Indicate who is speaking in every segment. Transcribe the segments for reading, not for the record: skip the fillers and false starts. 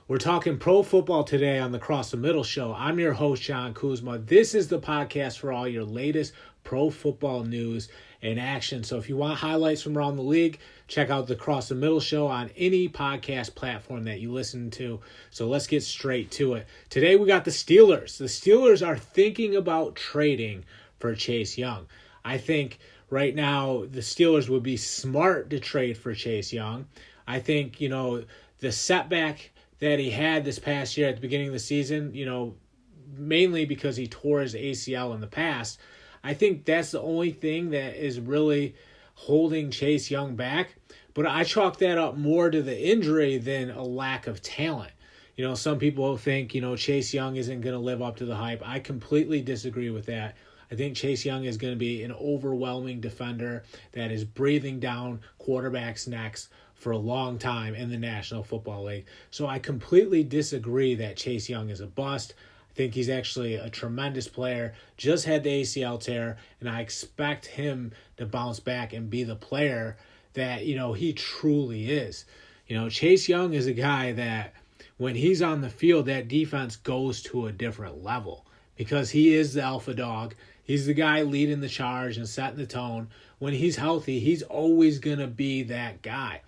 Speaker 1: We're talking pro football today on the Cross the Middle Show. I'm your host, John Kuzma. This is the podcast for all your latest pro football news and action. So if you want highlights from around the league, check out the Cross the Middle Show on any podcast platform that you listen to. So let's get straight to it. Today we got the Steelers. The Steelers are thinking about trading for Chase Young. I think right now the Steelers would be smart to trade for Chase Young. I think, the setback that he had this past year at the beginning of the season, mainly because he tore his ACL in the past, I think that's the only thing that is really holding Chase Young back. But I chalk that up more to the injury than a lack of talent. Some people think, Chase Young isn't going to live up to the hype. I completely disagree with that. I think Chase Young is going to be an overwhelming defender that is breathing down quarterbacks' necks for a long time in the National Football League. So I completely disagree that Chase Young is a bust. I think he's actually a tremendous player, just had the ACL tear, and I expect him to bounce back and be the player that, he truly is. Chase Young is a guy that when he's on the field, that defense goes to a different level because he is the alpha dog. He's the guy leading the charge and setting the tone. When he's healthy, he's always going to be that guy.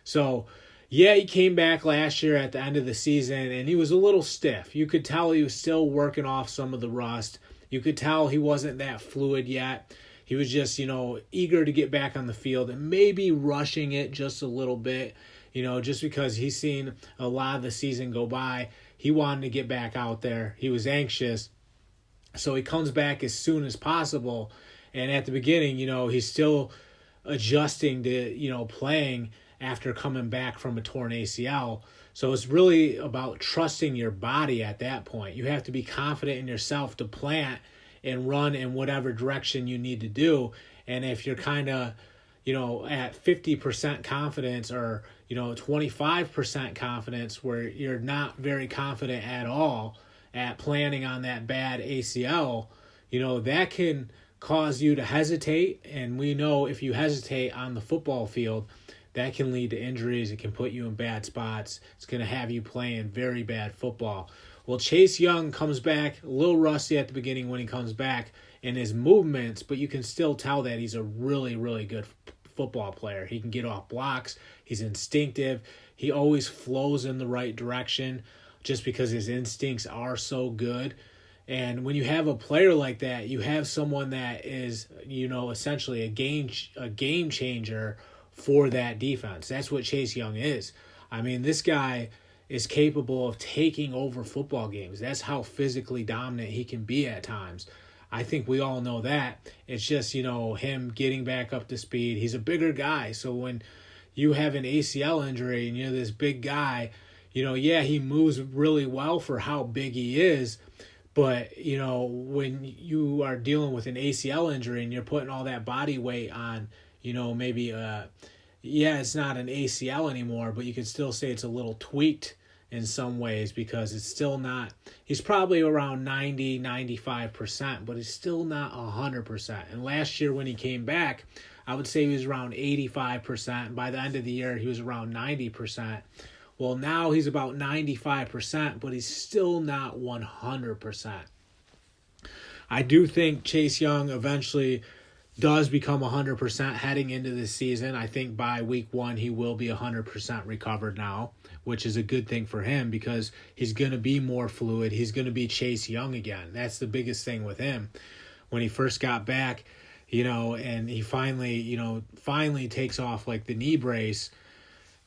Speaker 1: So, yeah, he came back last year at the end of the season, and he was a little stiff. You could tell he was still working off some of the rust. You could tell he wasn't that fluid yet. He was just, eager to get back on the field and maybe rushing it just a little bit, just because he's seen a lot of the season go by. He wanted to get back out there. He was anxious. So he comes back as soon as possible. And at the beginning, he's still adjusting to, playing after coming back from a torn ACL. So it's really about trusting your body at that point. You have to be confident in yourself to plant and run in whatever direction you need to do. And if you're kind of, at 50% confidence or, 25% confidence where you're not very confident at all at planning on that bad ACL, that can cause you to hesitate. And we know if you hesitate on the football field, that can lead to injuries. It can put you in bad spots. It's going to have you playing very bad football. Well, Chase Young comes back a little rusty at the beginning when he comes back in his movements, but you can still tell that he's a really, really good football player. He can get off blocks. He's instinctive. He always flows in the right direction just because his instincts are so good. And when you have a player like that, you have someone that is, essentially a game changer for that defense. That's what Chase Young is. I mean, this guy is capable of taking over football games. That's how physically dominant he can be at times. I think we all know that. It's just, him getting back up to speed. He's a bigger guy. So when you have an ACL injury and you're this big guy, he moves really well for how big he is. But, when you are dealing with an ACL injury and you're putting all that body weight on, maybe, it's not an ACL anymore, but you could still say it's a little tweaked in some ways because it's still not, he's probably around 90, 95%, but it's still not 100%. And last year when he came back, I would say he was around 85%. By the end of the year, he was around 90%. Well, now he's about 95%, but he's still not 100%. I do think Chase Young eventually does become 100% heading into this season. I think by week 1, he will be 100% recovered now, which is a good thing for him because he's going to be more fluid. He's going to be Chase Young again. That's the biggest thing with him. When he first got back, and he finally takes off like the knee brace,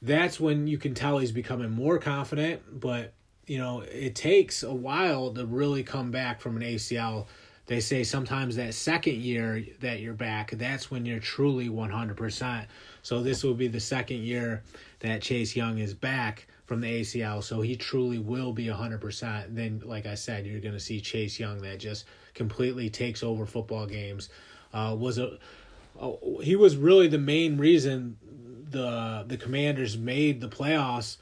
Speaker 1: that's when you can tell he's becoming more confident, but, it takes a while to really come back from an ACL. They say sometimes that second year that you're back, that's when you're truly 100%. So this will be the second year that Chase Young is back from the ACL, so he truly will be 100%. Then, like I said, you're going to see Chase Young that just completely takes over football games. He was really the main reason the Commanders made the playoffs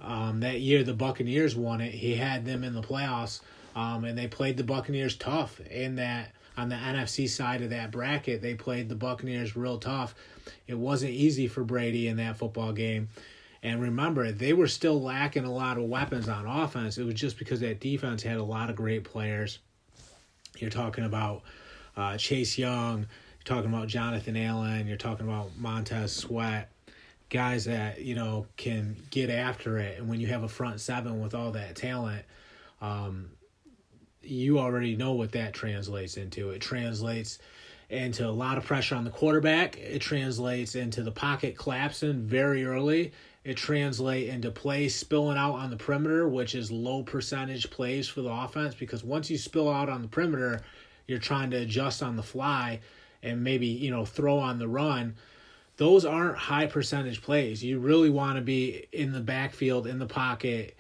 Speaker 1: that year. The Buccaneers won it. He had them in the playoffs, and they played the Buccaneers tough in that. On the NFC side of that bracket, they played the Buccaneers real tough. It wasn't easy for Brady in that football game. And remember, they were still lacking a lot of weapons on offense. It was just because that defense had a lot of great players. You're talking about Chase Young. You're talking about Jonathan Allen. You're talking about Montez Sweat. Guys that, can get after it. And when you have a front seven with all that talent, you already know what that translates into. It translates into a lot of pressure on the quarterback. It translates into the pocket collapsing very early. It translates into plays spilling out on the perimeter, which is low percentage plays for the offense, because once you spill out on the perimeter, you're trying to adjust on the fly and maybe, throw on the run. Those aren't high percentage plays. You really want to be in the backfield, in the pocket,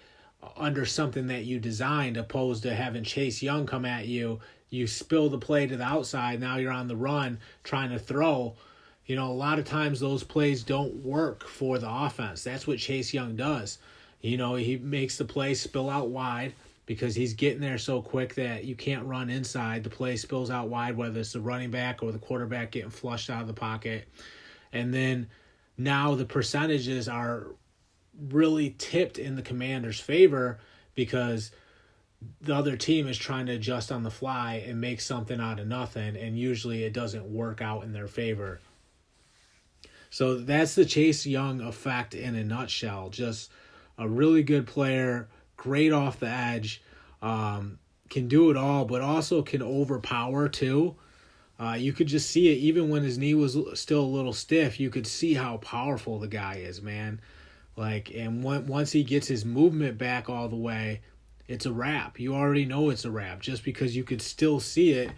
Speaker 1: under something that you designed, opposed to having Chase Young come at you. You spill the play to the outside. Now you're on the run trying to throw. A lot of times those plays don't work for the offense. That's what Chase Young does. He makes the play spill out wide because he's getting there so quick that you can't run inside. The play spills out wide, whether it's the running back or the quarterback getting flushed out of the pocket. And then now the percentages are really tipped in the Commanders' favor because the other team is trying to adjust on the fly and make something out of nothing, and usually it doesn't work out in their favor. So that's the Chase Young effect in a nutshell. Just a really good player, great off the edge, can do it all, but also can overpower too. You could just see it even when his knee was still a little stiff. You could see how powerful the guy is, man. And once he gets his movement back all the way, it's a wrap. You already know it's a wrap just because you could still see it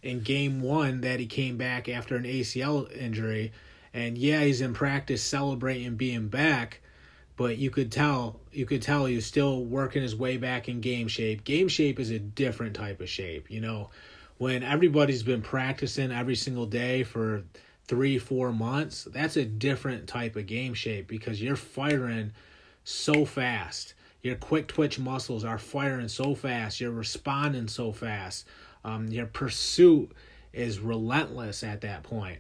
Speaker 1: in game one that he came back after an ACL injury. And yeah, he's in practice celebrating being back, but you could tell he was still working his way back in game shape. Game shape is a different type of shape. When everybody's been practicing every single day for 3-4 months, that's a different type of game shape because you're firing so fast. Your quick twitch muscles are firing so fast. You're responding so fast. Your pursuit is relentless at that point.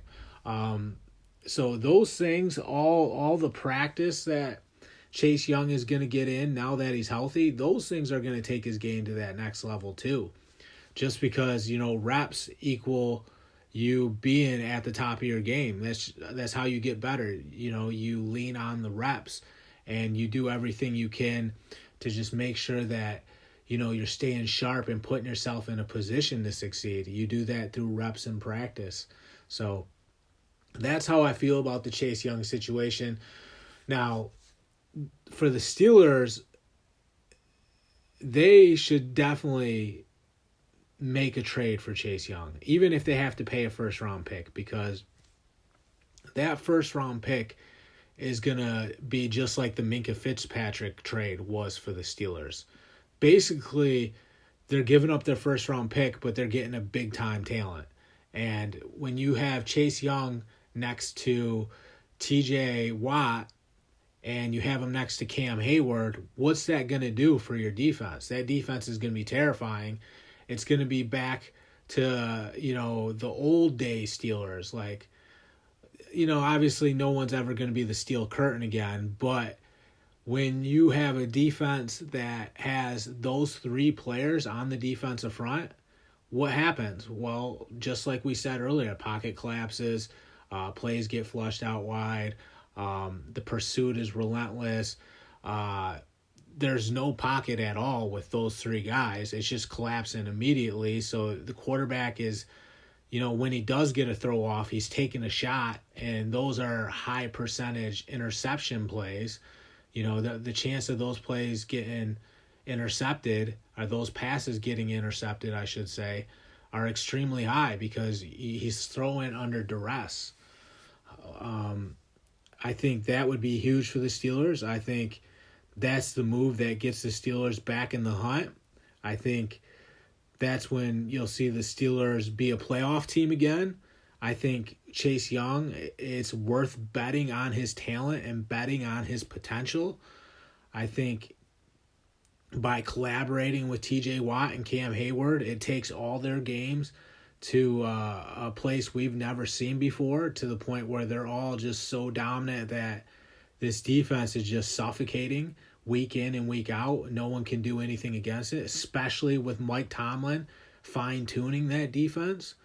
Speaker 1: So those things, all the practice that Chase Young is going to get in now that he's healthy, those things are going to take his game to that next level too. Just because, reps equal you being at the top of your game. That's how you get better. You lean on the reps and you do everything you can to just make sure that, you're staying sharp and putting yourself in a position to succeed. You do that through reps and practice. So that's how I feel about the Chase Young situation. Now, for the Steelers, they should definitely make a trade for Chase Young, even if they have to pay a first-round pick, because that first-round pick is going to be just like the Minkah Fitzpatrick trade was for the Steelers. Basically, they're giving up their first-round pick, but they're getting a big-time talent. And when you have Chase Young next to TJ Watt and you have him next to Cam Hayward, what's that going to do for your defense? That defense is going to be terrifying. It's going to be back to, the old day Steelers. Obviously no one's ever going to be the steel curtain again, but when you have a defense that has those three players on the defensive front, what happens? Well, just like we said earlier, pocket collapses, plays get flushed out wide, the pursuit is relentless, there's no pocket at all with those three guys. It's just collapsing immediately. So the quarterback is, when he does get a throw off, he's taking a shot, and those are high percentage interception plays. The chance of those plays getting intercepted, or those passes getting intercepted, I should say, are extremely high because he's throwing under duress. I think that would be huge for the Steelers. I think that's the move that gets the Steelers back in the hunt. I think that's when you'll see the Steelers be a playoff team again. I think Chase Young, it's worth betting on his talent and betting on his potential. I think by collaborating with TJ Watt and Cam Hayward, it takes all their games to a place we've never seen before, to the point where they're all just so dominant that This defense is just suffocating week in and week out. No one can do anything against it, especially with Mike Tomlin fine-tuning that defense.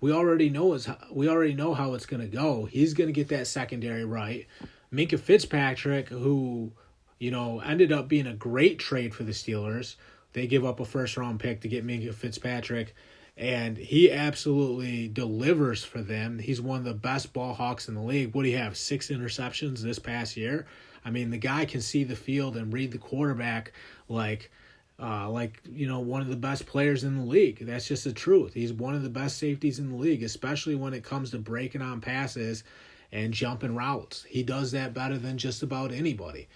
Speaker 1: We already know how it's going to go. He's going to get that secondary right. Minkah Fitzpatrick, who, ended up being a great trade for the Steelers. They give up a first-round pick to get Minkah Fitzpatrick, and he absolutely delivers for them. He's one of the best ball hawks in the league. What do you have, 6 interceptions this past year? I mean, the guy can see the field and read the quarterback like one of the best players in the league. That's just the truth. He's one of the best safeties in the league, especially when it comes to breaking on passes and jumping routes. He does that better than just about anybody.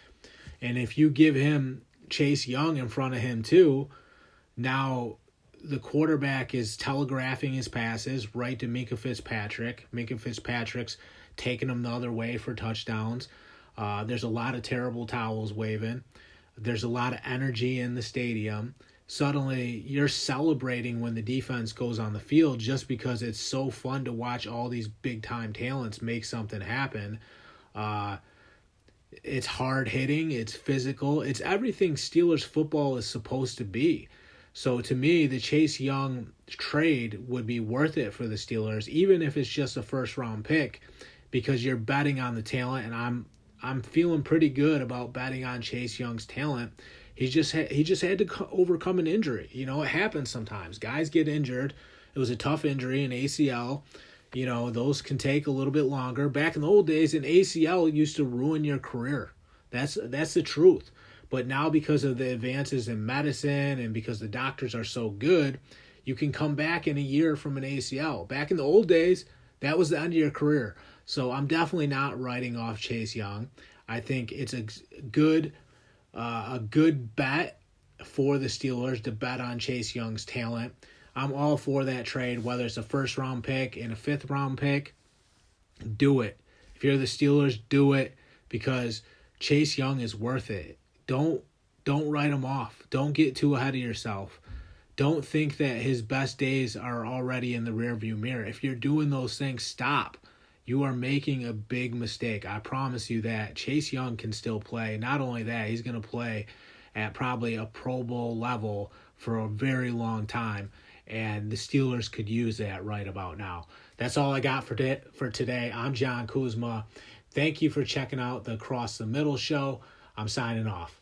Speaker 1: And if you give him Chase Young in front of him too, now the quarterback is telegraphing his passes right to Minkah Fitzpatrick. Minkah Fitzpatrick's taking them the other way for touchdowns. There's a lot of terrible towels waving. There's a lot of energy in the stadium. Suddenly, you're celebrating when the defense goes on the field just because it's so fun to watch all these big-time talents make something happen. It's hard-hitting. It's physical. It's everything Steelers football is supposed to be. So, to me, the Chase Young trade would be worth it for the Steelers, even if it's just a first-round pick, because you're betting on the talent, and I'm feeling pretty good about betting on Chase Young's talent. He just had to overcome an injury. It happens sometimes. Guys get injured. It was a tough injury, an ACL. Those can take a little bit longer. Back in the old days, an ACL used to ruin your career. That's the truth. But now because of the advances in medicine and because the doctors are so good, you can come back in a year from an ACL. Back in the old days, that was the end of your career. So I'm definitely not writing off Chase Young. I think it's a good bet for the Steelers to bet on Chase Young's talent. I'm all for that trade, whether it's a first-round pick and a fifth-round pick. Do it. If you're the Steelers, do it because Chase Young is worth it. Don't write him off. Don't get too ahead of yourself. Don't think that his best days are already in the rearview mirror. If you're doing those things, stop. You are making a big mistake. I promise you that. Chase Young can still play. Not only that, he's going to play at probably a Pro Bowl level for a very long time, and the Steelers could use that right about now. That's all I got for today. I'm John Kuzma. Thank you for checking out the Across the Middle show. I'm signing off.